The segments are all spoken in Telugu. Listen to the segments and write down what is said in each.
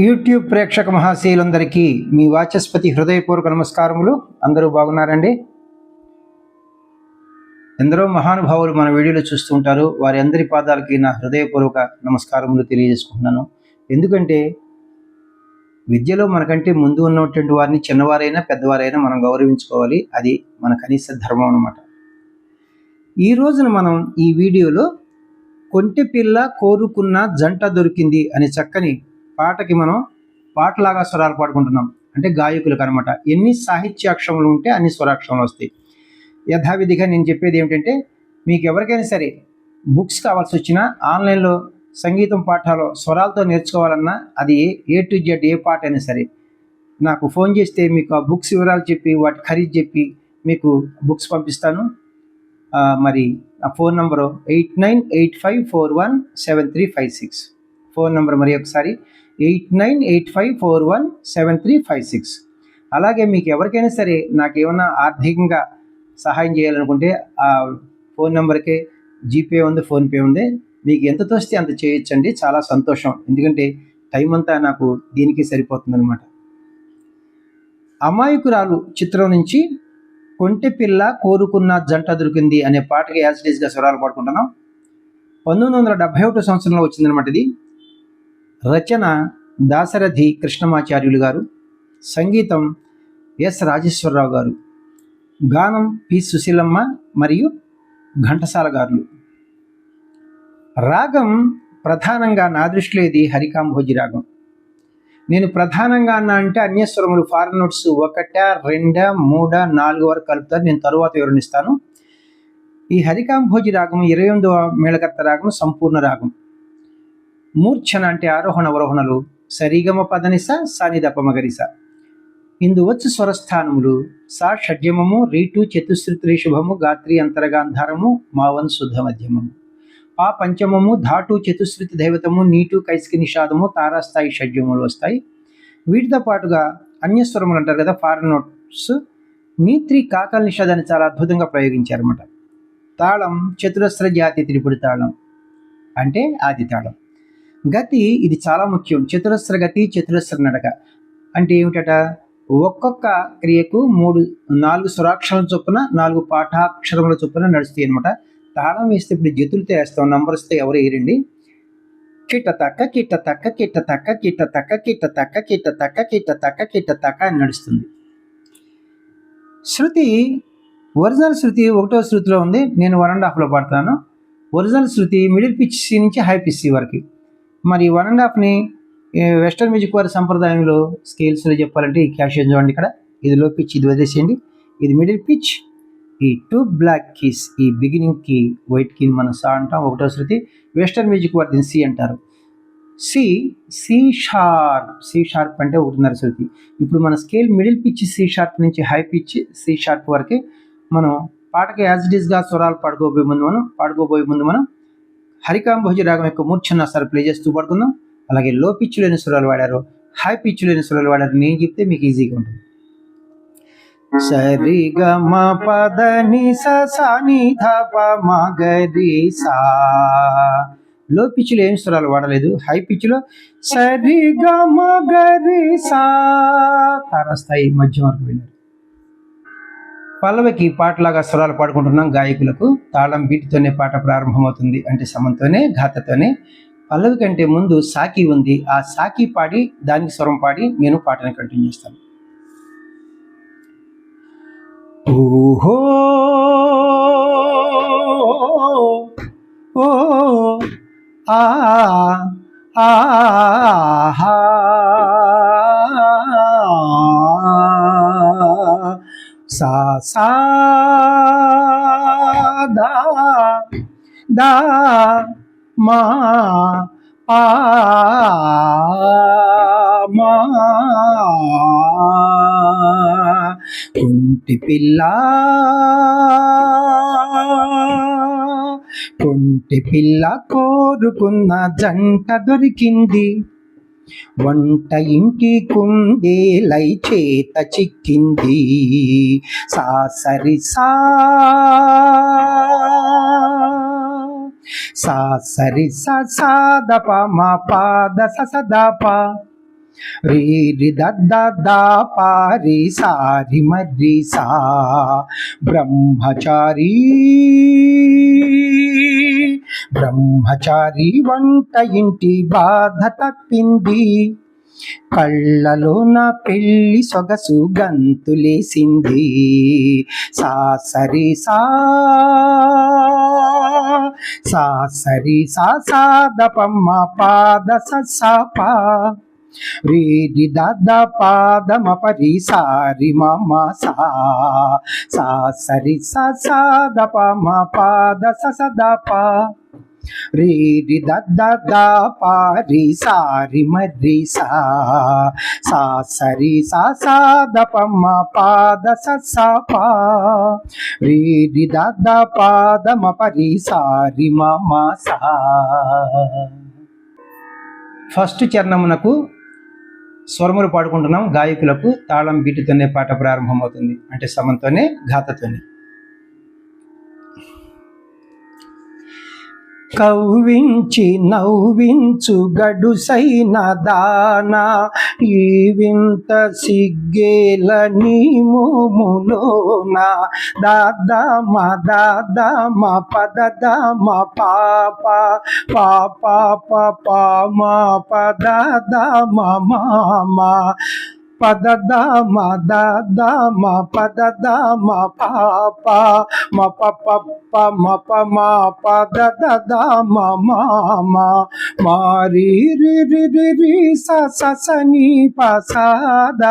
యూట్యూబ్ ప్రేక్షక మహాశీలందరికీ మీ వాచస్పతి హృదయపూర్వక నమస్కారములు. అందరూ బాగున్నారండి? ఎందరో మహానుభావులు మన వీడియోలో చూస్తూ ఉంటారు. వారి అందరి పాదాలకి నా హృదయపూర్వక నమస్కారములు తెలియజేసుకుంటున్నాను. ఎందుకంటే విద్యలో మనకంటే ముందు ఉన్నటువంటి వారిని చిన్నవారైనా పెద్దవారైనా మనం గౌరవించుకోవాలి. అది మన కనీస ధర్మం అన్నమాట. ఈ రోజున మనం ఈ వీడియోలో కొంటె పిల్ల కోరుకున్న జంట దొరికింది అనే చక్కని పాటకి మనం పాటలాగా స్వరాలు పాడుకుంటున్నాం. అంటే గాయకులకు అనమాట. ఎన్ని సాహిత్యాక్షరములు ఉంటే అన్ని స్వరాక్షరములు వస్తాయి. యథావిధిగా నేను చెప్పేది ఏమిటంటే, మీకు ఎవరికైనా సరే బుక్స్ కావాల్సి వచ్చినా, ఆన్లైన్లో సంగీతం పాఠాలు స్వరాలతో నేర్చుకోవాలన్నా, అది ఏ టు జెడ్ ఏ పాట అయినా సరే నాకు ఫోన్ చేస్తే మీకు ఆ బుక్స్ వివరాలు చెప్పి వాటి ఖరీదు చెప్పి మీకు బుక్స్ పంపిస్తాను. మరి ఆ ఫోన్ నంబరు 8985417356. ఫోన్ నంబర్ మరి ఒకసారి 8985417356. అలాగే మీకు ఎవరికైనా సరే నాకు ఏమన్నా ఆర్థికంగా సహాయం చేయాలనుకుంటే ఆ ఫోన్ నెంబర్కే జీపే ఉంది, ఫోన్పే ఉంది. మీకు ఎంత తోస్తే అంత చేయొచ్చండి. చాలా సంతోషం. ఎందుకంటే టైం అంతా నాకు దీనికి సరిపోతుందన్నమాట. అమాయకురాలు చిత్రం నుంచి కొంటె పిల్ల కోరుకున్న జంట దొరికింది అనే పాటకి యాజ్ ఇట్ ఈస్గా స్వరాలు పాడుకుంటున్నాం. 1971 సంవత్సరంలో వచ్చిందనమాట ఇది. రచన దాశరథి కృష్ణమాచార్యులు గారు, సంగీతం ఎస్ రాజేశ్వరరావు గారు, గానం పి సుశీలమ్మ మరియు ఘంటసాల గారు. రాగం ప్రధానంగా నా దృష్టిలో ఇది హరికాంభోజి రాగం. నేను ప్రధానంగా అన్నా అంటే అన్యస్వరములు ఫారెన్ నోట్స్ 1, 2, 3, 4 వరకు కలుపుతారు. నేను తరువాత వివరణిస్తాను. ఈ హరికాంభోజి రాగం 28వ మేళకర్త రాగం, సంపూర్ణ రాగం. మూర్ఛన అంటే ఆరోహణ అవరోహణలు సరిగమ పదనిస సానిదప మగరిస. ఇందువచ్చు స్వరస్థానములు సా షడ్జమము, రీటు చతుశ్రుతి రిషభము, గాత్రి అంతరగాంధారము, మావన్ శుద్ధ మధ్యమము, పా పంచమము, ధాటు చతుశ్రుతి దైవతము, నీటు కైస్కి నిషాదము, తారాస్థాయి షడ్జములు వస్తాయి. వీటితో పాటుగా అన్యస్వరములు అంటారు కదా, ఫారెన్ నోట్స్. నీత్రి కాకల నిషాదాన్ని చాలా అద్భుతంగా ప్రయోగించారన్నమాట. తాళం చతురస్ర జాతి త్రిపుడి తాళం అంటే ఆది తాళం. గతి ఇది చాలా ముఖ్యం. చతురస్ర గతి, చతురస్ర నడక అంటే ఏమిటట? ఒక్కొక్క క్రియకు 4 స్వరాక్షరాల చొప్పున 4 పాఠాక్షరముల చొప్పున నడుస్తాయి అనమాట. తాళం వేస్తే ఇప్పుడు జతులతో వేస్తాం, నంబర్స్తో ఎవరు వేయరండి. కిట్ట తక్క కిట్ట తక్క కిట్ట తక్క కిట్ట తక్క కిట్ట తక్క కిట్ట తక్క కిట్ట తక్క కిట్ట తక్క అని నడుస్తుంది. శృతి ఒరిజినల్ శృతి 1వ శృతిలో ఉంది. నేను 1.5లో పాడుతాను. ఒరిజినల్ శృతి మిడిల్ పిచ్ సి నుంచి హై పిచ్ సి వరకు. మరి 1.5ని వెస్టర్న్ మ్యూజిక్ వారి సంప్రదాయంలో స్కేల్స్లో చెప్పాలంటే ఈ క్యాషియన్ చూడండి. ఇక్కడ ఇది లో పిచ్, ఇది వదిలేసేయండి. ఇది మిడిల్ పిచ్. ఈ 2 బ్లాక్ కీస్, ఈ బిగినింగ్ కీ వైట్ కీ మనం సా అంటాం 1వ శృతి. వెస్టర్న్ మ్యూజిక్ వారిని సి అంటారు. సి షార్ప్ అంటే 1.5 శృతి. ఇప్పుడు మన scale middle pitch C sharp నుంచి హై పిచ్ సి షార్ప్ వరకు మనం పాటకి యాజ్ ఇట్ ఈస్గా స్వరాలు పాడుకోబోయే ముందు మనం హరికాంభోజి రాగం యొక్క మూర్ఛన సార్ ప్లే చేస్తూ పాడుకుందాం. అలాగే లో పిచ్ లేని స్వరాలు వాడారు, హై పిచ్ లేని స్వరాలు వాడారు. నేను చెప్తే మీకు ఈజీగా ఉంటుంది. సరి గ మ పద ని స సా ని ధ ప మ గ రి సా. లో పిచ్లో ఏం స్వరాలు వాడలేదు. హై పిచ్లో సరి గ మ గ రి సా, తారాస్థాయి మధ్యం వరకు వెళ్ళారు. పల్లవికి పాటలాగా స్వరాలు పాడుకుంటున్నాం. గాయకులకు తాళం బీటుతోనే పాట ప్రారంభమవుతుంది, అంటే సమంతోనే ఘాతతోనే. పల్లవి కంటే ముందు సాకి ఉంది. ఆ సాకి పాడి దానికి స్వరం పాడి నేను పాటని కంటిన్యూ చేస్తాను. ఓహో ఓ ఆ ఆ సా సా దా దా మా పా మా. కుంటి పిల్ల కోరుకున్న జంట దొరికింది, వంట ఇంటి కుందేలై చేత చిక్కింది. సా సరి సా సా సరి స సా ద ప మ ప ద స స ద ప రీ రి ద ద ద పా రి సా రి మ రి సా. బ్రహ్మచారి బ్రహ్మచారి వంట ఇంటి బాధ తప్పింది, కళ్ళలోన పెళ్లి సొగసు గంతులేసింది. సా సరి సా సా సరి సా సాదపమ్మ పాద సా. రీ రి ద ద పాదమ పరి సారి మమ సా. సా సరి సా సాదపమ పాద సదప. రీ రి ద ద ద పా రి సా రి మ రి సా. సా సరి సా సాదపమ పాద స. రీ రి ద ద పాదమ పరి సారి మమ సా. ఫస్ట్ చరణమునకు స్వరములు పాడుకుంటున్నాం. గాయకులకు తాళం బీటుతోనే పాట ప్రారంభమవుతుంది, అంటే సమంతోనే ఘాతతోనే. కవ్వించి నవ్వించు గడుసైన దానా, ఈ వింత సిగ్గేల నీ మోములోన. దాదామ దాదామ పదదామ పాప పాప పామ పదదామ మామ. పదదామ దాదామ పదదామ పాప మప పప్ప మప మా పదదామ మామ. మారి రి రి రి రి స స ని పసాద.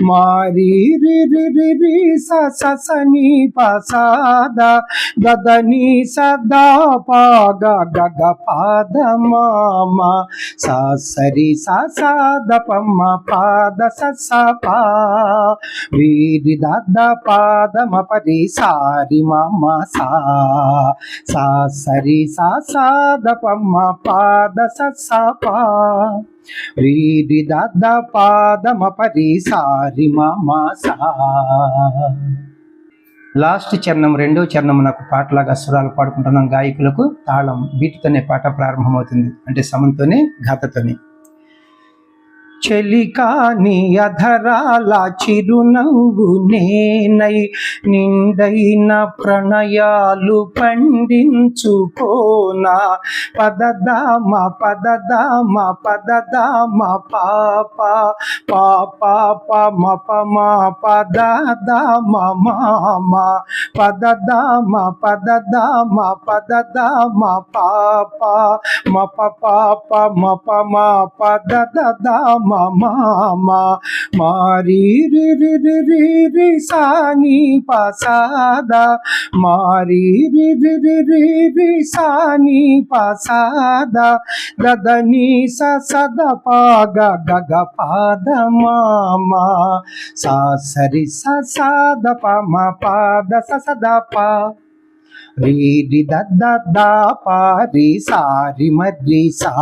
మారి రి రి రి రి స స ని పసాద. గదని సదా పాగ గగ పాద మామ. సా సరి సా సాదపమ్మ పాద స. రీ రి ద ద పాదమ పరి సారి మమ సా. సా సరి సా సాదపమ్మ పాద స. రీ రి ద ద పాదమ పరి సారి మమ సా. లాస్ట్ చరణం రెండో చరణమునకు పాటలాగా స్వరాలు పాడుకుంటున్నాం. గాయకులకు తాళం బీటుతోనే పాట ప్రారంభమవుతుంది, అంటే సమంతోనే ఘాతతోనే. చెలికాని అధరాల చిరునవ్వు నేనై, నిండైన ప్రణయాలు పండించుకోనా. పదదామ పదదామ పదదామ పాప పాప మప మా పదదామ మామ. పదదామ పదదామ పదదామ పాప మప పాప మప మా పదదామ మామ. మారి రి రి రి రి రి సా ని పసాద. మారి రి రి రి రి రి సా ని పసాద. గదని సద పాగ గగ పాద మామ. సా సరి స సాదపమ పాద సదప. రీ రి ద ద ద పా రి సా రి మ రి సా.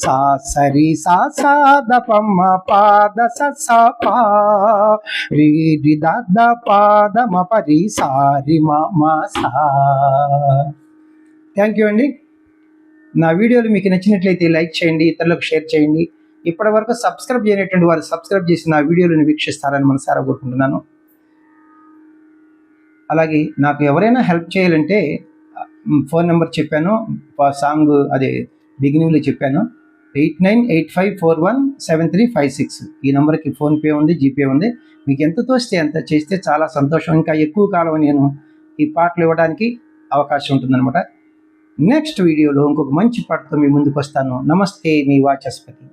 సా సరి సా సాదపమ పాద స. రీ రి ద ద పాదమ పరి సారి మమ సా. థ్యాంక్ యూ అండి. నా వీడియోలు మీకు నచ్చినట్లయితే లైక్ చేయండి, ఇతరులకు షేర్ చేయండి. ఇప్పటి వరకు సబ్స్క్రైబ్ చేయనటువంటి వారు సబ్స్క్రైబ్ చేసి నా వీడియోలను వీక్షిస్తారని మనసారా కోరుకుంటున్నాను. అలాగే నాకు ఎవరైనా హెల్ప్ చేయాలంటే ఫోన్ నెంబర్ చెప్పాను, సాంగ్ అదే బిగినింగ్లో చెప్పాను, 8985417356. ఈ నెంబర్కి ఫోన్పే ఉంది, జీపే ఉంది. మీకు ఎంత తోస్తే అంత చేస్తే చాలా సంతోషం. ఇంకా ఎక్కువ కాలం నేను ఈ పాటలు ఇవ్వడానికి అవకాశం ఉంటుందన్నమాట. నెక్స్ట్ వీడియోలో ఇంకొక మంచి పాటతో మీ ముందుకు వస్తాను. నమస్తే, మీ వాచస్పతి.